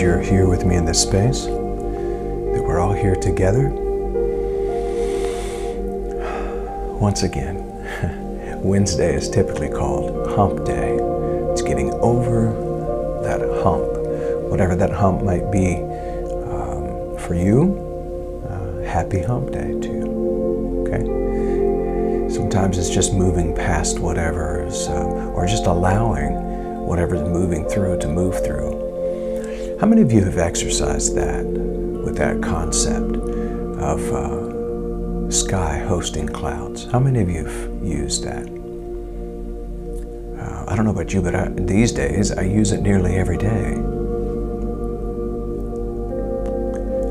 glad you're here with me in this space, that we're all here together. Once again, Wednesday is typically called Hump Day. It's getting over that hump, whatever that hump might be for you. Happy Hump Day to you, okay? Sometimes it's just moving past whatever's, or just allowing whatever's moving through to move through. How many of you have exercised that with that concept of sky hosting clouds? How many of you have used that? I don't know about you, but these days I use it nearly every day.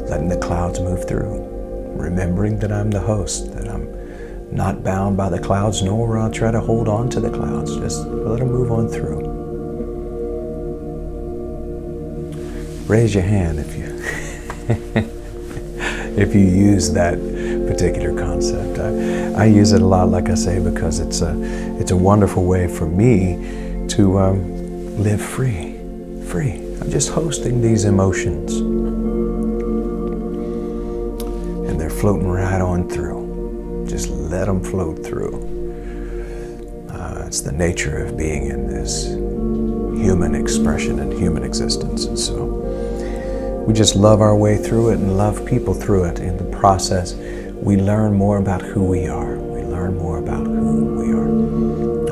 Letting the clouds move through. Remembering that I'm the host, that I'm not bound by the clouds, nor will I try to hold on to the clouds. Just let them move on through. Raise your hand if you if you use that particular concept. I use it a lot, like I say, because it's a wonderful way for me to live free. I'm just hosting these emotions, and they're floating right on through. Just let them float through. It's the nature of being in this human expression and human existence, and so we just love our way through it and love people through it. In the process, we learn more about who we are. We learn more about who we are.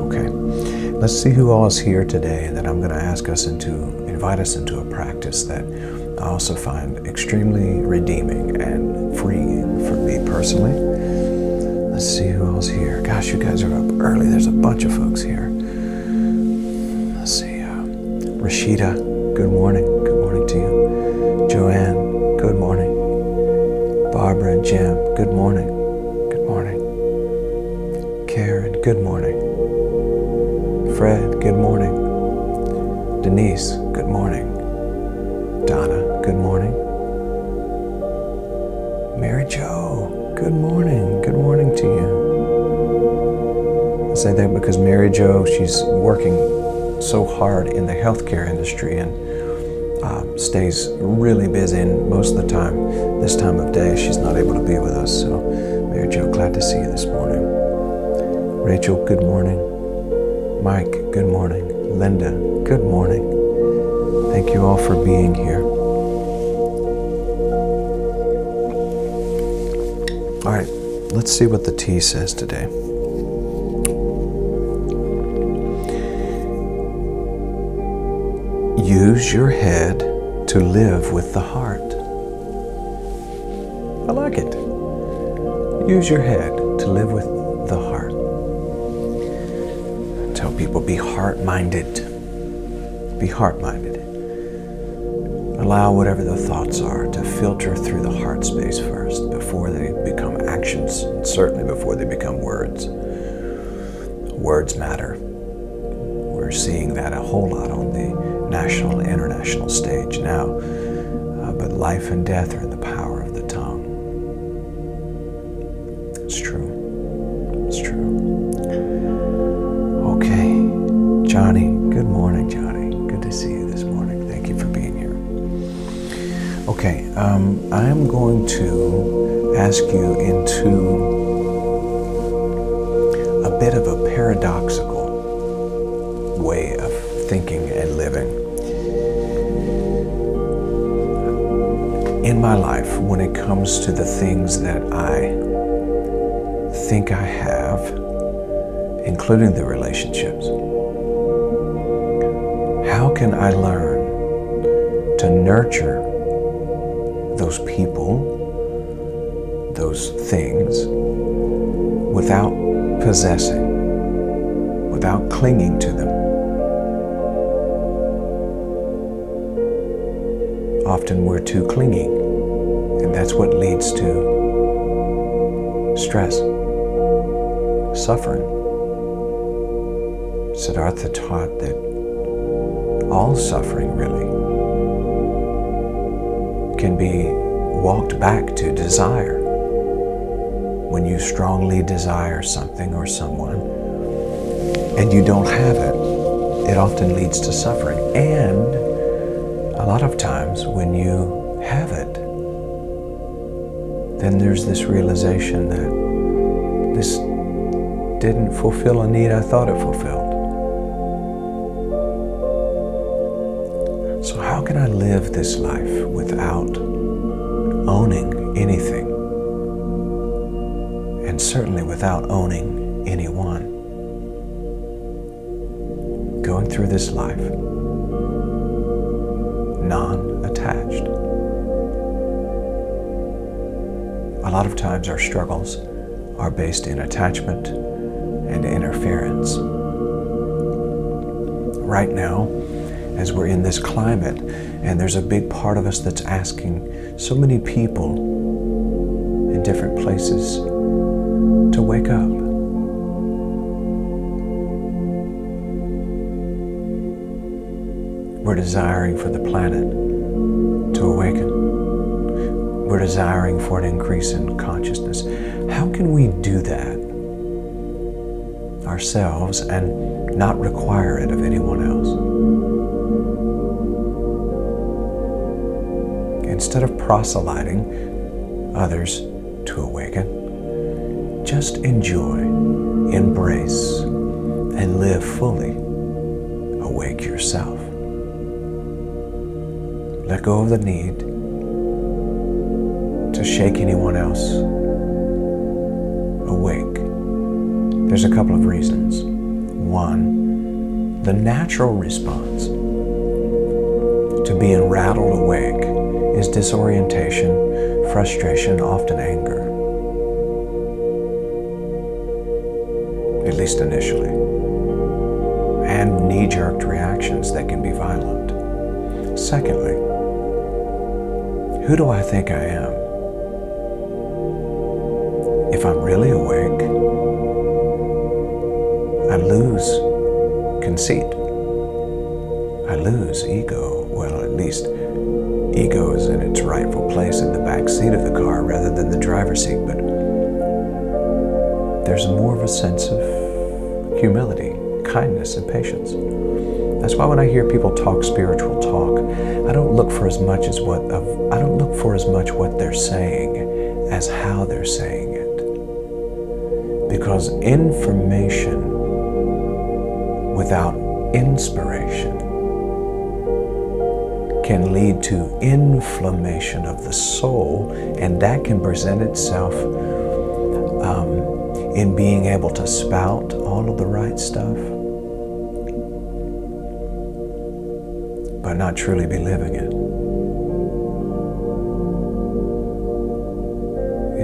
Okay, let's see who all is here today, and then I'm going to invite us into a practice that I also find extremely redeeming and freeing for me personally. Let's see who else here. Gosh, you guys are up early. There's a bunch of folks here. Let's see. Rashida, good morning. Good morning to you. Joanne, good morning. Barbara and Jim, good morning. Good morning. Karen, good morning. Fred, good morning. Denise, good morning. Donna, good morning. Mary Jo, good morning. Good morning to you. I say that because Mary Jo, she's working so hard in the healthcare industry and stays really busy, and most of the time, this time of day, she's not able to be with us. So, Mary Jo, glad to see you this morning. Rachel, good morning. Mike, good morning. Linda, good morning. Thank you all for being here. All right, let's see what the T says today. Use your head to live with the heart. I like it. Use your head to live with the heart. I tell people, be heart-minded. Be heart-minded. Allow whatever the thoughts are to filter through the heart space first before they become actions, and certainly before they become words. Words matter. We're seeing that a whole lot on the national and international stage now, but life and death are in the power of the tongue. It's true. It's true. Okay, Johnny, good morning, Johnny. Good to see you this morning. Thank you for being here. Okay, I am going to ask you into a bit of a paradoxical way of thinking and living. In my life, when it comes to the things that I think I have, including the relationships, how can I learn to nurture those people, those things, without possessing, without clinging to them? Often we're too clingy, and that's what leads to stress, suffering. Siddhartha taught that all suffering really can be walked back to desire. When you strongly desire something or someone and you don't have it, it often leads to suffering. And A lot of times when you have it, then there's this realization that this didn't fulfill a need I thought it fulfilled. So how can I live this life without owning anything? And certainly without owning anyone. Going through this life non-attached. A lot of times our struggles are based in attachment and interference. Right now, as we're in this climate, and there's a big part of us that's asking so many people in different places to wake up. We're desiring for the planet to awaken. We're desiring for an increase in consciousness. How can we do that ourselves and not require it of anyone else? Instead of proselyting others to awaken, just enjoy, embrace, and live fully awake yourself. Let go of the need to shake anyone else awake. There's a couple of reasons. One, the natural response to being rattled awake is disorientation, frustration, often anger. At least initially. And knee-jerk reactions that can be violent. Secondly, who do I think I am? If I'm really awake, I lose conceit. I lose ego. Well, at least ego is in its rightful place in the back seat of the car rather than the driver's seat, but there's more of a sense of humility, kindness, and patience. That's why when I hear people talk spiritual talk, I don't look for as much what they're saying as how they're saying it. Because information without inspiration can lead to inflammation of the soul, and that can present itself in being able to spout all of the right stuff, but not truly be living it.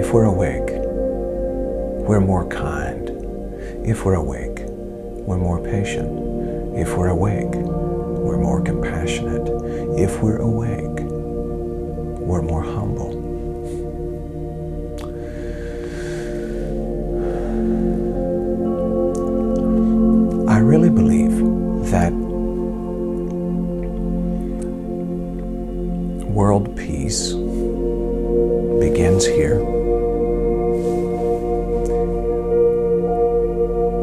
If we're awake, we're more kind. If we're awake, we're more patient. If we're awake, we're more compassionate. If we're awake, we're more humble. I really believe that world peace begins here.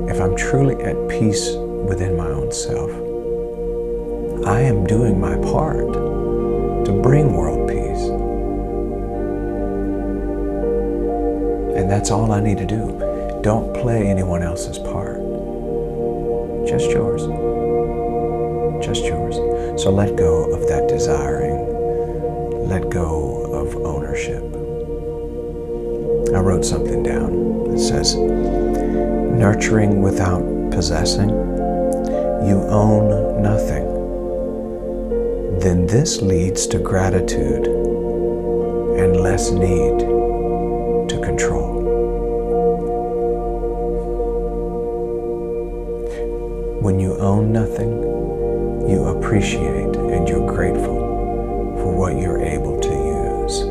If I'm truly at peace within my own self, I am doing my part to bring world peace. And that's all I need to do. Don't play anyone else's part. Just yours. Just yours. So let go of that desiring. Let go of ownership. I wrote something down that says, nurturing without possessing, you own nothing. Then this leads to gratitude and less need to control. When you own nothing, you appreciate and you're grateful for what you're able to use.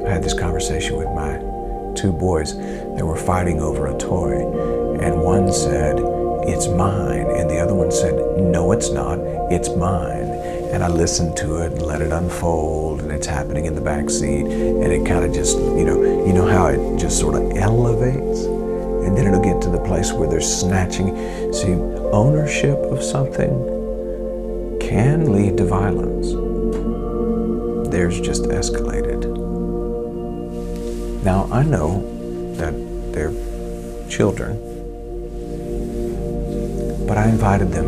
I had this conversation with my two boys. They were fighting over a toy, and one said, "It's mine," and the other one said, "No, it's not, it's mine." And I listened to it and let it unfold, and it's happening in the back seat, and it kind of just, you know how it just sort of elevates, and then it'll get to the place where they're snatching. See, ownership of something can lead to violence. Theirs just escalated. Now, I know that they're children, but I invited them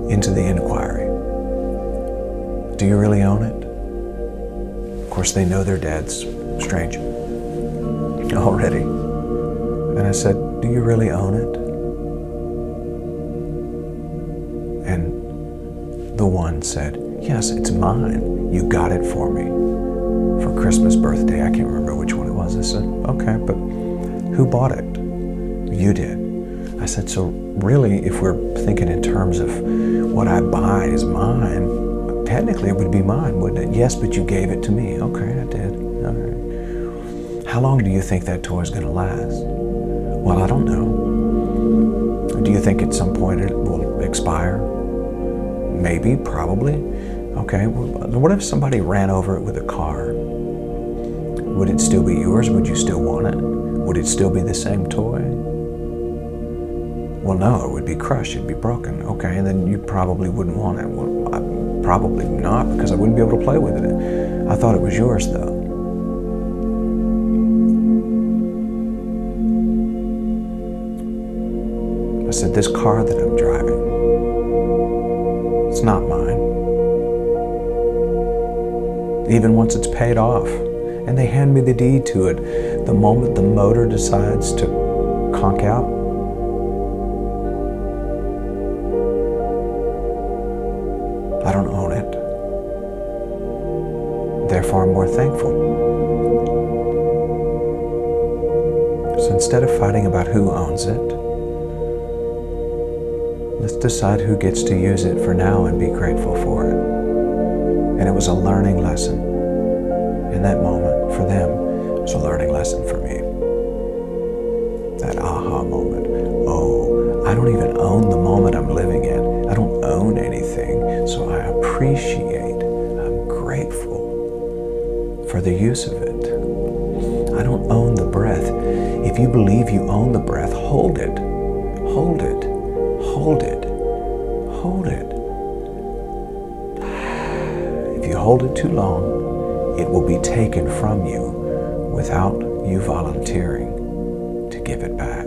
into the inquiry. Do you really own it? Of course, they know their dad's strange already. And I said, do you really own it? And the one said, yes, it's mine. You got it for me for Christmas, birthday. I can't remember which one it was. I said, okay, but who bought it? You did. I said, so really, if we're thinking in terms of what I buy is mine, technically it would be mine, wouldn't it? Yes, but you gave it to me. Okay, I did. All right. How long do you think that toy is going to last? Well, I don't know. Do you think at some point it will expire? Maybe, probably. Okay, well, what if somebody ran over it with a car? Would it still be yours? Would you still want it? Would it still be the same toy? Well, no, it would be crushed, it'd be broken. Okay, and then you probably wouldn't want it. Well, probably not, because I wouldn't be able to play with it. I thought it was yours, though. I said, this car that I'm driving, it's not mine. Even once it's paid off, and they hand me the deed to it, the moment the motor decides to conk out, I don't own it. Therefore, I'm more thankful. So instead of fighting about who owns it, let's decide who gets to use it for now and be grateful for it. And it was a learning lesson. In that moment, for them, it was a learning lesson for me. That aha moment. Oh, I don't even own the moment I'm living in. I don't own anything, so I appreciate, I'm grateful for the use of it. I don't own the breath. If you believe you own the breath, hold it, hold it, hold it, hold it. If you hold it too long, it will be taken from you without you volunteering to give it back.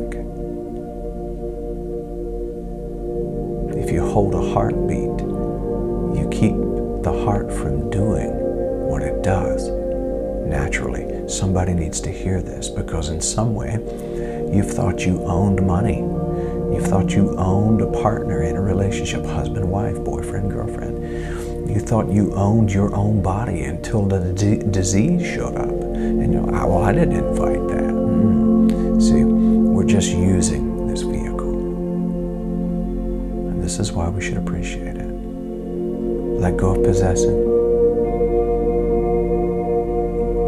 If you hold a heartbeat, you keep the heart from doing what it does. Naturally, somebody needs to hear this, because in some way, you've thought you owned money. You've thought you owned a partner in a relationship, husband, wife, boyfriend, girlfriend. You thought you owned your own body until the disease showed up. And you're like, well, I didn't invite that. See, we're just using this vehicle. And this is why we should appreciate it. Let go of possessing.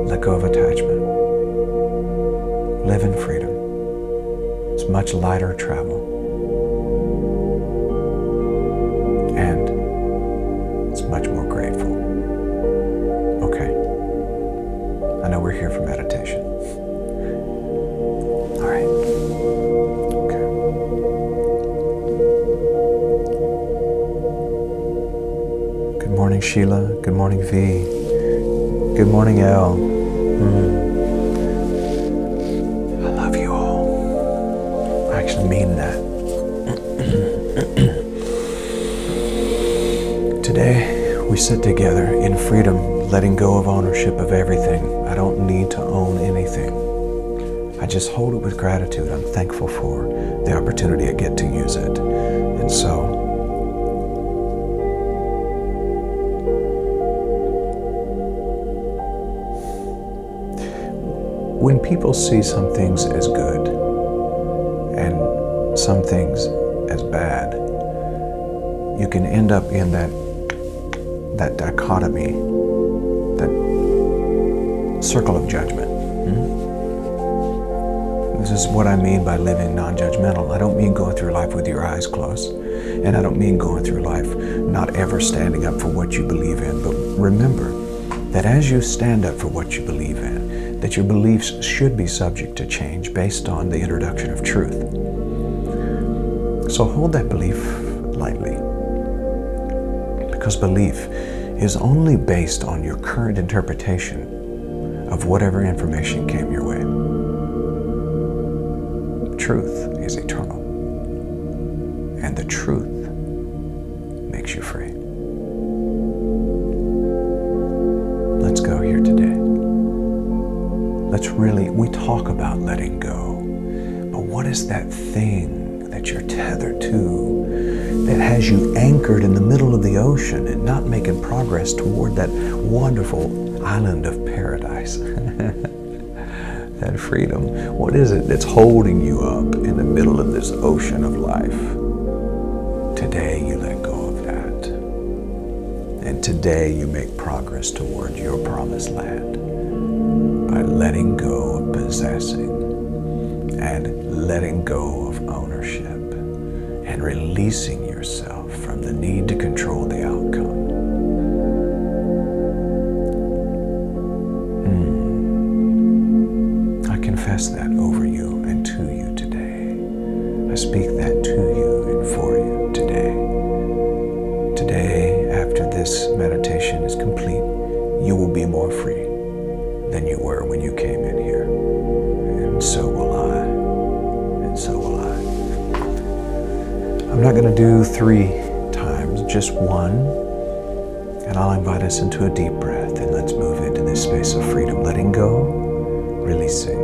Let go of attachment. Live in freedom. It's much lighter travel. And it's much more grateful. Okay. I know we're here for meditation. All right. Okay. Good morning, Sheila. Good morning, V. Good morning, Elle. I love you all. I actually mean that. Today, we sit together in freedom, letting go of ownership of everything. I don't need to own anything. I just hold it with gratitude. I'm thankful for the opportunity I get to use it. And so, when people see some things as good and some things as bad, you can end up in that dichotomy, that circle of judgment. This is what I mean by living non-judgmental. I don't mean going through life with your eyes closed, and I don't mean going through life not ever standing up for what you believe in. But remember that as you stand up for what you believe in, that your beliefs should be subject to change based on the introduction of truth. So hold that belief lightly. because belief is only based on your current interpretation of whatever information came your way. Truth is eternal, and the truth makes you free. Let's go here today. We talk about letting go, but what is that thing that you're tethered to that has you anchored in the middle of the ocean and not making progress toward that wonderful island of paradise? That freedom. What is it that's holding you up in the middle of this ocean of life? Today you let go of that. And today you make progress toward your promised land by letting go of possessing and letting go of ownership and releasing yourself from the need to control the outcome. I confess that over you and to you today. I speak that to you and for you today. Today, after this meditation is complete, you will be more free than you were when you came in here. And so will I. And so will I. I'm not going to do 3 times, just 1. And I'll invite us into a deep breath, and let's move into this space of freedom, letting go, releasing.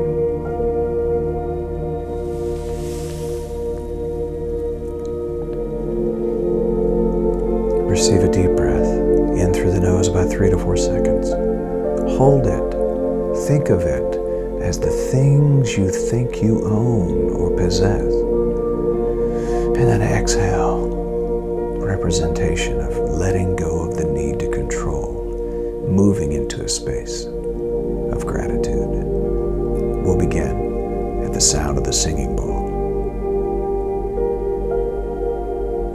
Receive a deep breath in through the nose, about 3 to 4 seconds. Hold it. Think of it as the things you think you own or possess. And then exhale, representation of letting go of the need to control, moving into a space of gratitude. We'll begin at the sound of the singing bowl.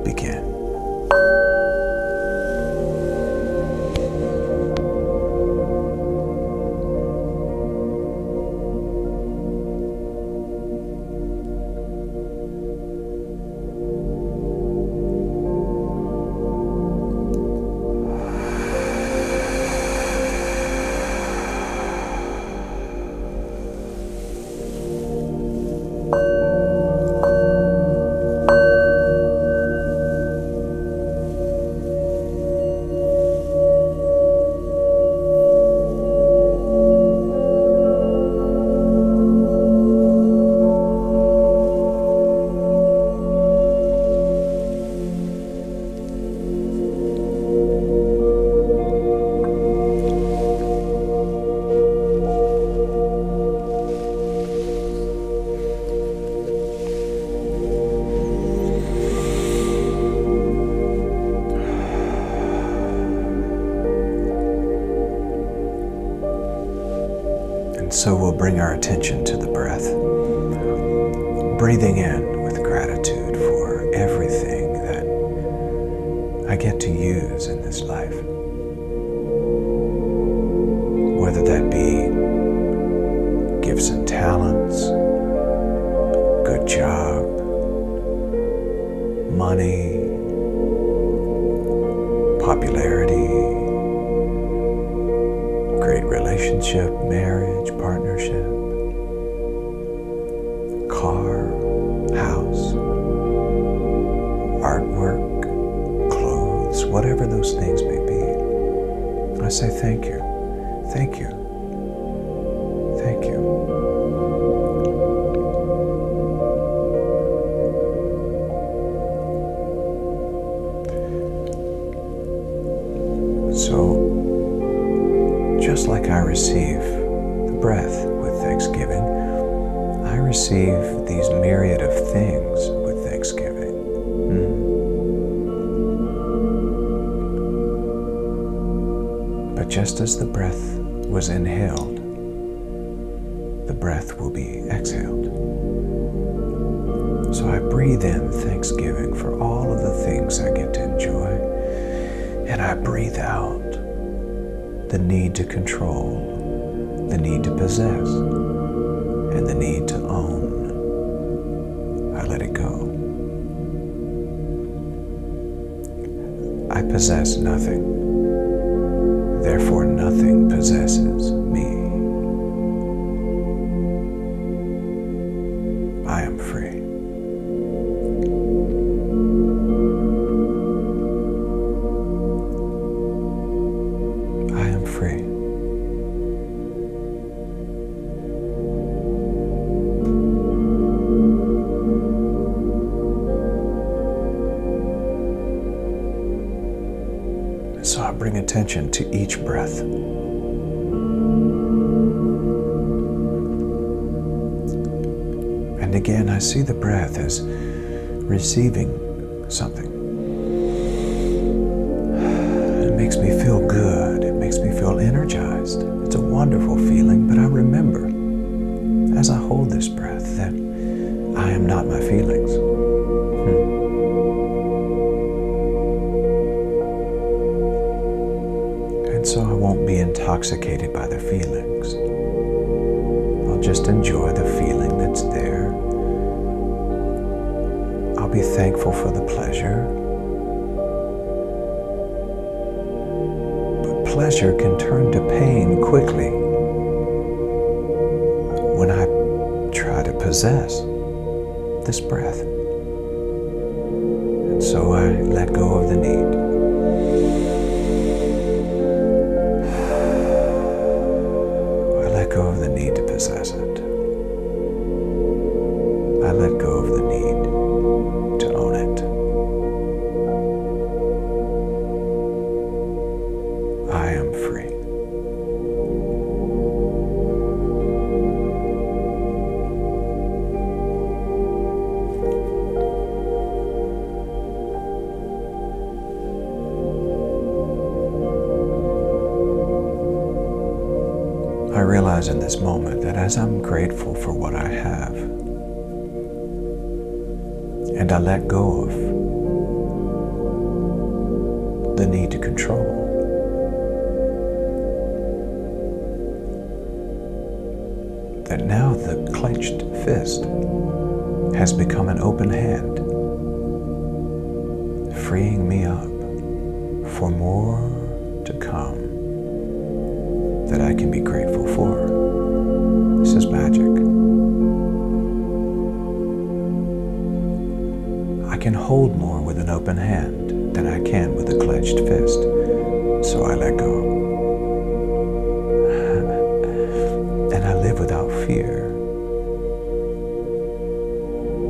Begin. So we'll bring our attention to the breath, breathing in with gratitude for everything that I get to use in this life. Whether that be gifts and talents, good job, money, popularity, great relationship, marriage, partnership, car, house, artwork, clothes, whatever those things may be. I say thank you, thank you, thank you. So, just like I receive the breath with thanksgiving, I receive these myriad of things with thanksgiving. But just as the breath was inhaled, the breath will be exhaled. So I breathe in thanksgiving for all of the things I get to enjoy, and I breathe out the need to control, the need to possess, and the need to own. I let it go. I possess nothing. Therefore, nothing possesses me. I am free. I am free. So I bring attention to each breath. And again, I see the breath as receiving something. It makes me feel good. It makes me feel energized. It's a wonderful feeling, but I remember as I hold this breath that I am not my feelings. And so I won't be intoxicated by the feelings. I'll just enjoy the feeling that's there. I'll be thankful for the pleasure. But pleasure can turn to pain quickly when I try to possess this breath. And so I let go of the need. I let go of the need to possess it. I let go of the need to own it. I am free. I realize in this moment that as I'm grateful for what I have, and I let go of the need to control, that now the clenched fist has become an open hand, freeing me up for more to come that I can be grateful for. This is magic. I can hold more with an open hand than I can with a clenched fist, so I let go. And I live without fear.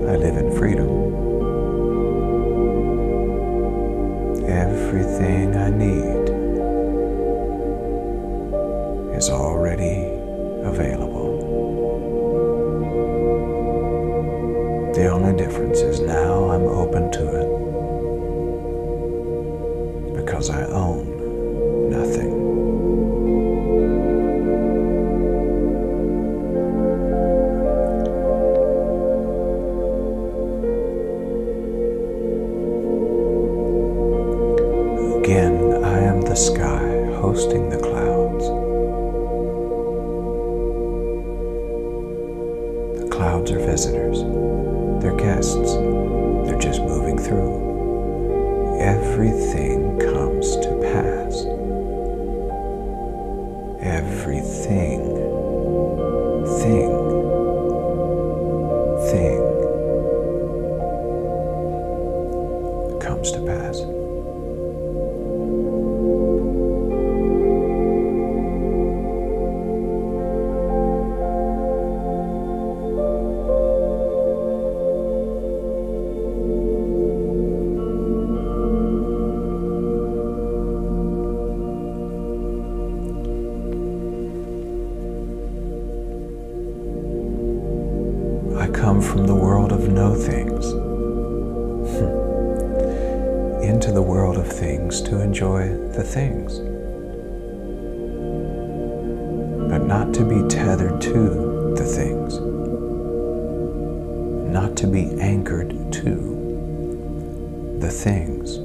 I live in freedom. Everything I need is already available. The only difference is now I'm open to it because I own nothing. Again, I am the sky hosting the clouds. The clouds are visitors. They're guests. They're just moving through. Everything comes to pass. Everything, thing comes to pass. I come from the world of no things into the world of things to enjoy the things, but not to be tethered to the things, not to be anchored to the things.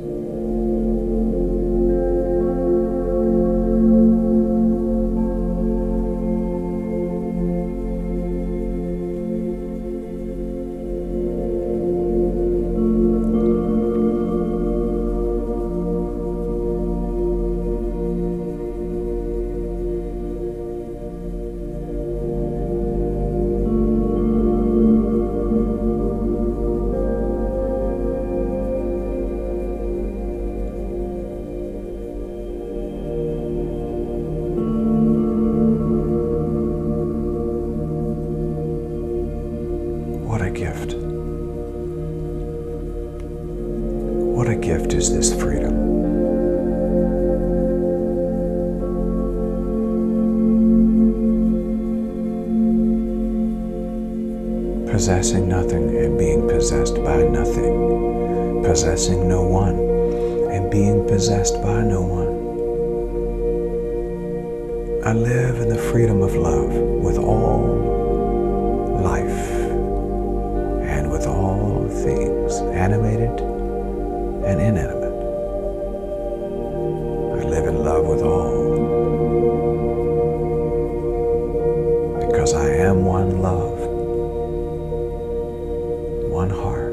possessing nothing and being possessed by nothing, possessing no one and being possessed by no one. I live in the freedom of love with all life and with all things, animated and inanimate. I live in love with all, because I am one love, one heart.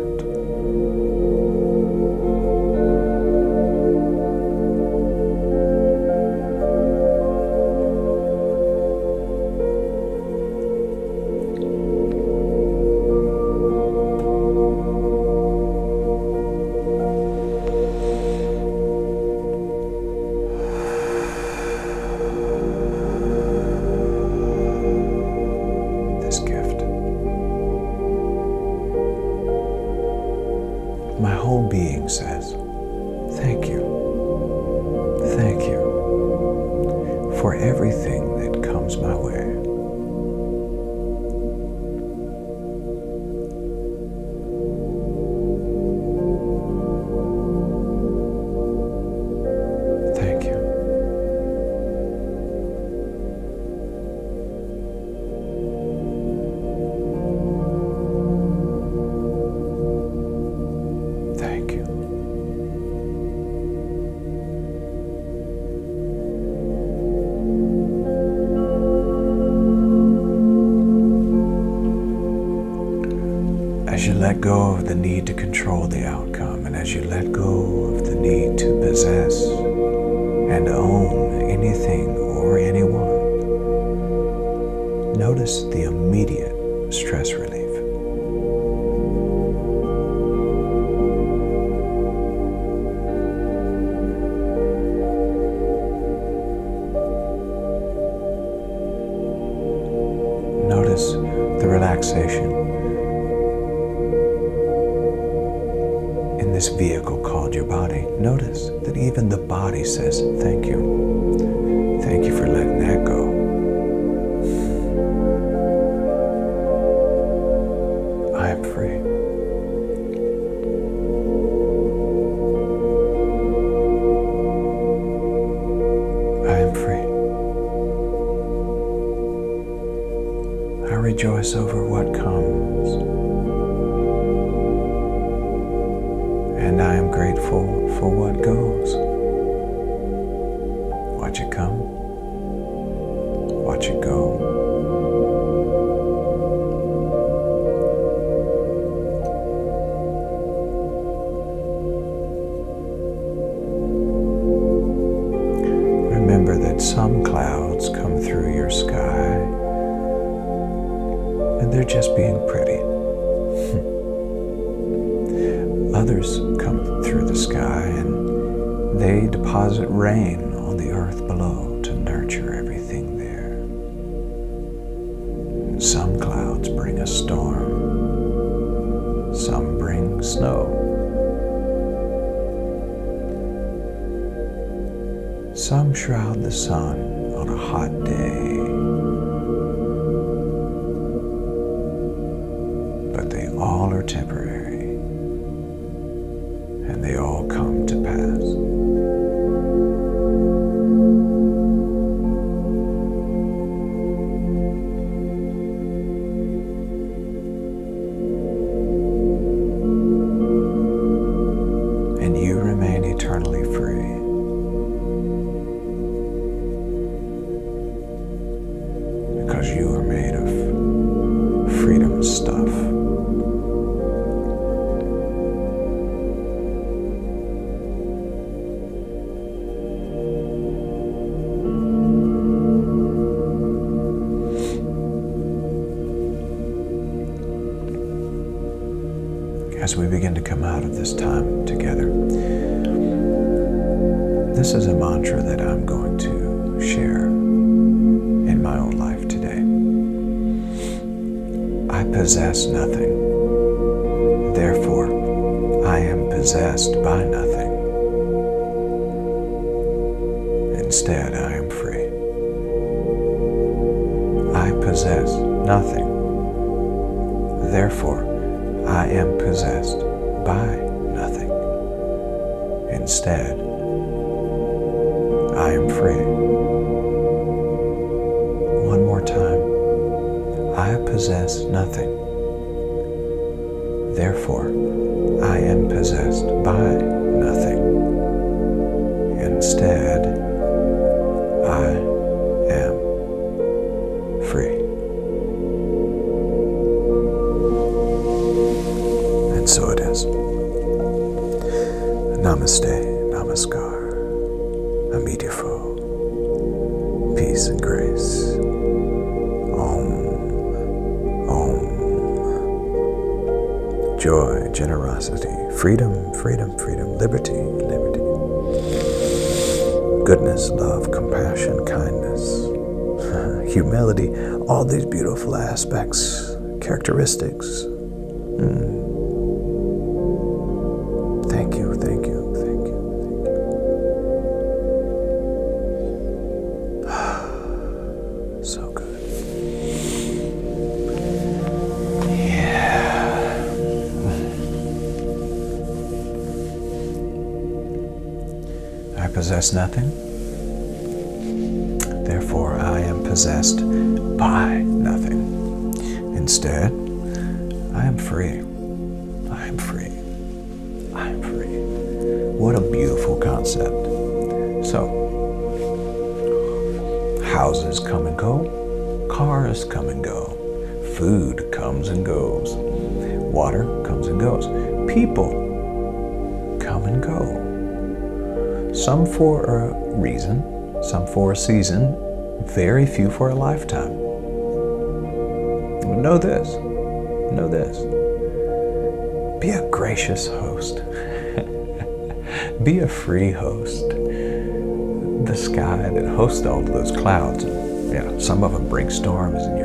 My whole being says, thank you for everything that comes my way. Thank you. Thank you. As you let go of the need to control the outcome, and as you let go of the need to possess and own anything or anyone, notice the immediate stress relief. Notice the relaxation in this vehicle called your body. Notice that even the body says, thank you. Thank you for letting that go. I am free. I am free. I rejoice over what comes, and I am grateful for what goes. Watch it come, watch it go. Remember that some clouds come through your sky, and they're just being pretty. Others come through the sky and they deposit rain on the earth below to nurture everything there. And some clouds bring a storm, some bring snow. Some shroud the sun on a hot day, but they all are temporary, and they all come to pass. And you remain eternally free. Because you are made of freedom stuff. As we begin to come out of this time together, this is a mantra that I'm going to share in my own life today. I possess nothing, therefore I am possessed by nothing. Instead, I am free. I possess nothing, Therefore, I am possessed by nothing. Instead, I am free. One more time. I possess nothing. Therefore, I am possessed by nothing. Instead, I am free. And so it is. Namaste, namaskar, Amidifo, peace and grace. Om, Om. Joy, generosity, freedom, freedom, freedom, liberty, liberty. Goodness, love, compassion, kindness, humility, all these beautiful aspects, characteristics. Thank you, thank you, thank you, thank you. So good. Yeah. I possess nothing. Therefore, I am possessed by nothing. Instead, I am free. I am free. I am free. What a beautiful concept. So, houses come and go, cars come and go, food comes and goes, water comes and goes, people come and go. Some for a reason, some for a season, very few for a lifetime. But know this, be a gracious host. Be a free host. The sky that hosts all of those clouds, yeah, some of them bring storms, and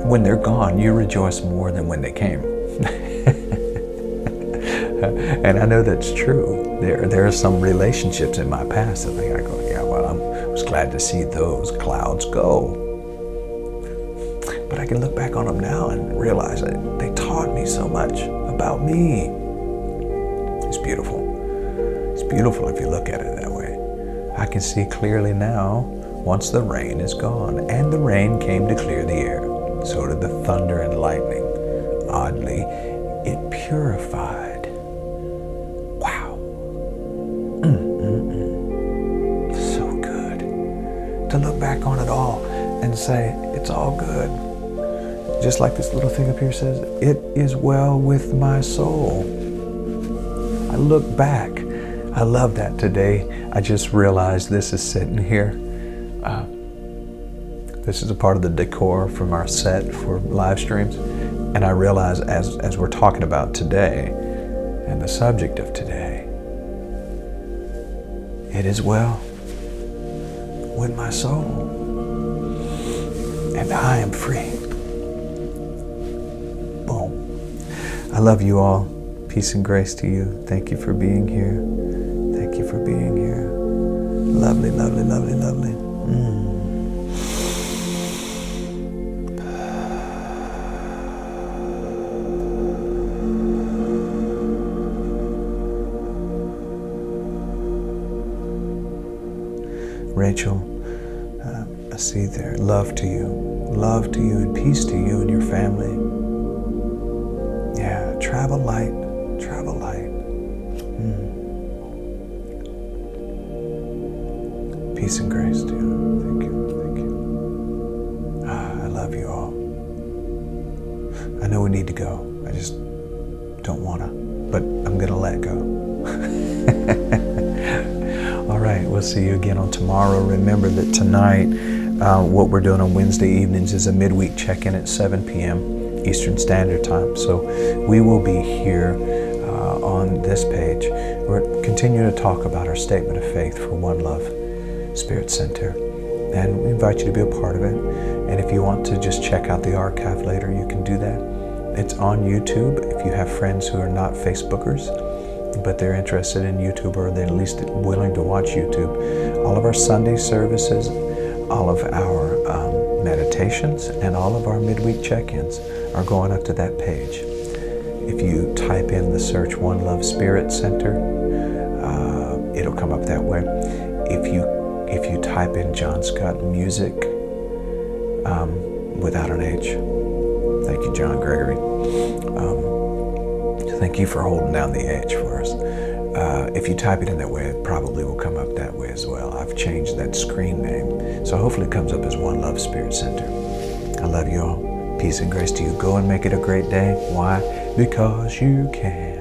when they're gone, you rejoice more than when they came. And I know that's true. There are some relationships in my past that I go, yeah, well, I was glad to see those clouds go. But I can look back on them now and realize that they taught me so much about me. It's beautiful. It's beautiful if you look at it that way. I can see clearly now once the rain is gone. And the rain came to clear the air. So did the thunder and lightning. Oddly, it purified. Wow. So good. To look back on it all and say, it's all good. Just like this little thing up here says, it is well with my soul. I look back. I love that today. I just realized this is sitting here. This is a part of the decor from our set for live streams. And I realize as we're talking about today and the subject of today, it is well with my soul. And I am free. Boom. I love you all. Peace and grace to you. Thank you for being here. Thank you for being here. Lovely, lovely, lovely, lovely. Rachel, I see there. Love to you. Love to you and peace to you and your family. Yeah, travel light. Travel light. Peace and grace to you. Thank you. Thank you. I love you all. I know we need to go. I just don't want to. But I'm going to let go. All right. We'll see you again on tomorrow. Remember that tonight, what we're doing on Wednesday evenings is a midweek check-in at 7 p.m. Eastern Standard Time. So we will be here on this page. We're continuing to talk about our statement of faith for One Love Spirit Center. And we invite you to be a part of it. And if you want to just check out the archive later, you can do that. It's on YouTube. If you have friends who are not Facebookers, but they're interested in YouTube, or they're at least willing to watch YouTube, all of our Sunday services, all of our meditations and all of our midweek check-ins are going up to that page. If you type in the search One Love Spirit Center, it'll come up that way. If you type in John Scott Music without an H, thank you, John Gregory. Thank you for holding down the H for us. If you type it in that way, it probably will come up that way as well. I've changed that screen name, so hopefully it comes up as One Love Spirit Center. I love you all. Peace and grace to you. Go and make it a great day. Why? Because you can.